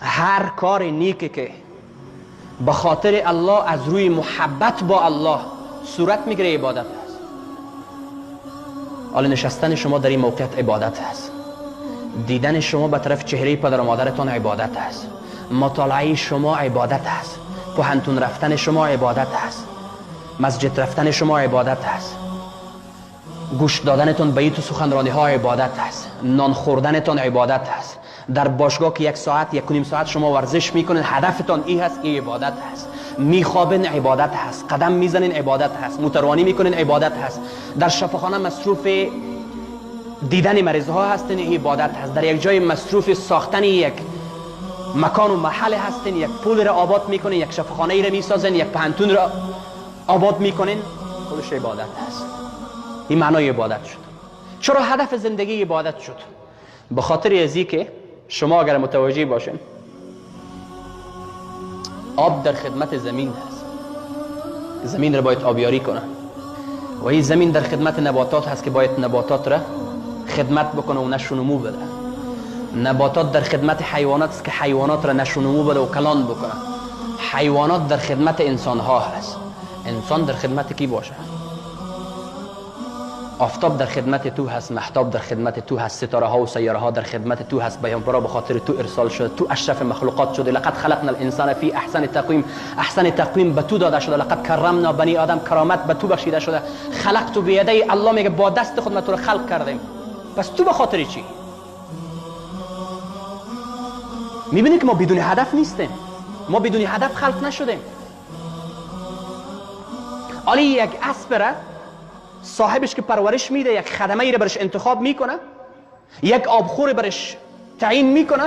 هر کار نیکی که به خاطر الله از روی محبت با الله صورت میگیره عبادت است. حالا نشستن شما در این موقعیت عبادت است، دیدن شما به طرف چهره پدر و مادرتان عبادت است، مطالعه شما عبادت است، پوهنتون رفتن شما عبادت است، مسجد رفتن شما عبادت است، گوش دادنتون به این سخنرانی ها عبادت است، نان خوردنتون عبادت است، در باشگاه که 1 ساعت 1.5 ساعت شما ورزش میکنین هدفتون این هست، این عبادت هست. میخوابین عبادت هست، قدم میزنین عبادت هست، موتروانی میکنین عبادت هست، در شفاخانه مصروف دیدن مریض ها هستین عبادت هست، در یک جای مصروف ساختن یک مکان و محل هستین، یک پول را آباد میکنین، یک شفاخانه را میسازین، یک پهنتون را آباد میکنین، خودش عبادت هست. این معنای عبادت شد. چرا هدف زندگی عبادت شد؟ به خاطر ازی که شما اگر متوجه باشین آب در خدمت زمین هست، زمین را باید آبیاری کنه و این زمین در خدمت نباتات هست که باید نباتات را خدمت بکنه و نشو نمو بده. نباتات در خدمت حیوانات است که حیوانات را نشو نمو بده و کلان بکنه. حیوانات در خدمت انسان ها هست، انسان در خدمت کی باشه؟ آفتاب در خدمت تو هست، مهتاب در خدمت تو هست، ستاره ها و سیاره ها در خدمت تو هست. پیامبر به خاطر تو ارسال شده، تو اشرف مخلوقات شده. لقد خلقنا الانسان فی احسن تقویم، احسن تقویم به تو داده شده. لقد کرمنا بنی آدم، کرامت به تو بخشیده شده. خلقت بیدی، الله میگه با دست خود ما تو رو خلق کردیم. پس تو به خاطر چی؟ میبینی که ما بدون هدف نیستیم، ما بدون هدف خلق نشدیم. علی یک اسب را صاحبش که پرورش میده، یک خدمه ای را برش انتخاب میکنه، یک آبخور برش تعیین میکنه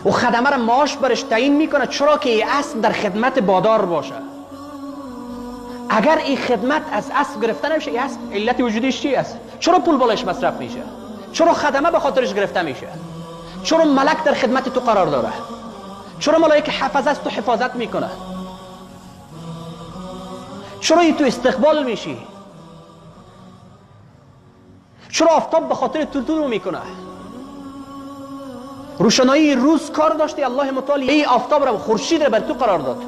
و خدمه را معاش برش تعیین میکنه. چرا که این اسب در خدمت بادار باشه. اگر این خدمت از اسب گرفته نمیشه، این اسب علت وجودیش چی است؟ چرا پول بالش مصرف میشه؟ چرا خدمه به خاطرش گرفته میشه؟ چرا ملک در خدمت تو قرار داره؟ چرا ملائکه حفظه است تو حفاظت میکنه؟ چرا ای تو استقبال میشی؟ چرا آفتاب به خاطر تو میکنه؟ روشنایی روز کار داشتی، الله متعال این آفتاب را خورشید را بر تو قرار داد.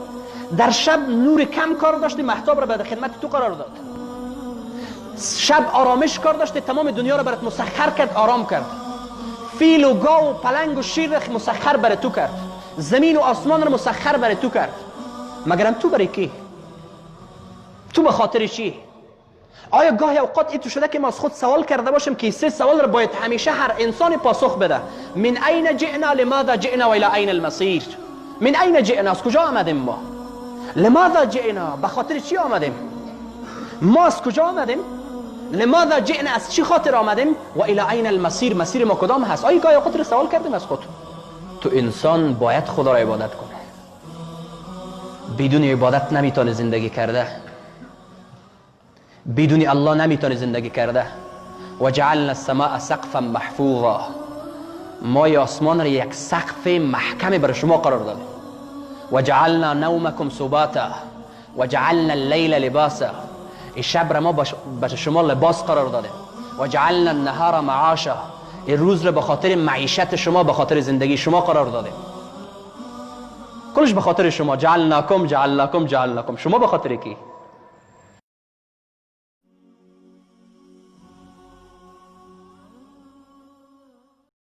در شب نور کم کار داشتی، مهتاب را بر خدمت تو قرار داد. شب آرامش کار داشتی، تمام دنیا را برات مسخر کرد، آرام کرد. فیل و گاو و پلنگ و شیر را مسخر بر تو کرد، زمین و آسمان را مسخر بر تو کرد. مگرم تو برای کی؟ تو به خاطر چی؟ آیا گاهی اوقات این تو شده که ما از خود سوال کرده باشیم که 3 سوال را باید همیشه هر انسان پاسخ بده؟ من این جئنا، لماذا جئنا و الى این المصیر؟ من این جئنا، از کجا آمدیم ما؟ لماذا جئنا، به خاطر چی آمدیم؟ ما از کجا آمدیم؟ لماذا جئنا، از چی خاطر آمدیم؟ و الى این المصیر، مسیر ما کدام هست؟ آیا گاهی اوقات سوال کردیم از خود؟ تو انسان باید خدا را عبادت کنه. بدون عبادت نمیتونه زندگی کرده، بدون الله نمیتونه زندگی کرده. و جعلنا السماء سقفا محفوظا، ما آسمان را یک سقف محکم برای شما قرار دادیم. و جعلنا نومکم سباتا و جعلنا اللیل لباسا، این شب را ما برای شما لباس قرار دادیم. و جعلنا النهار معاشا، این روز را به خاطر معیشت شما، به خاطر زندگی شما قرار دادیم. کلش به خاطر شما. جعلناکم جعلناکم جعلناکم، شما به خاطر کی؟